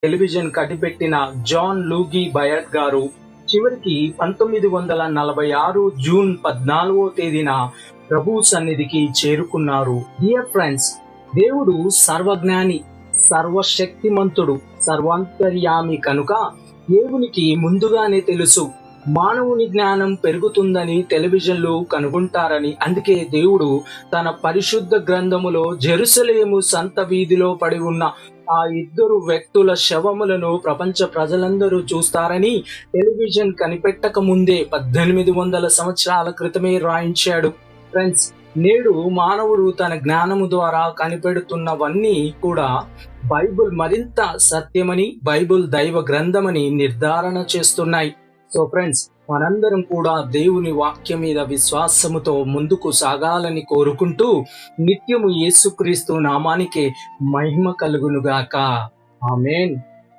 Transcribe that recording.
Television కనిపెట్టిన John లూగి బయట్ గారు చివరికి 1946 జూన్ 14వ తేదీన ప్రభు సన్నిధికి చేరుకున్నారు. డియర్ ఫ్రెండ్స్, దేవుడు సర్వజ్ఞాని, సర్వశక్తిమంతుడు, సర్వాంతర్యామి కనుక దేవునికి ముందుగానే తెలుసు మానవుని జ్ఞానం పెరుగుతుందని, టెలివిజన్లు కనుగొంటారని. అందుకే దేవుడు తన పరిశుద్ధ గ్రంథములో జెరూసలేము సంత వీధిలో పడి ఉన్న ఆ ఇద్దరు వ్యక్తుల శవములను ప్రపంచ ప్రజలందరూ చూస్తారని టెలివిజన్ కనిపెట్టక ముందే 1800 సంవత్సరాల క్రితమే రాయించాడు. ఫ్రెండ్స్, నేడు మానవుడు తన జ్ఞానము ద్వారా కనిపెడుతున్నవన్నీ కూడా బైబిల్ మరింత సత్యమని, బైబిల్ దైవ గ్రంథమని నిర్ధారణ చేస్తున్నాయి. సో ఫ్రెండ్స్, మనందరం కూడా దేవుని వాక్యం మీద విశ్వాసముతో ముందుకు సాగాలని కోరుకుంటూ నిత్యము యేసుక్రీస్తు నామానికే మహిమ కలుగునుగాక. ఆమేన్.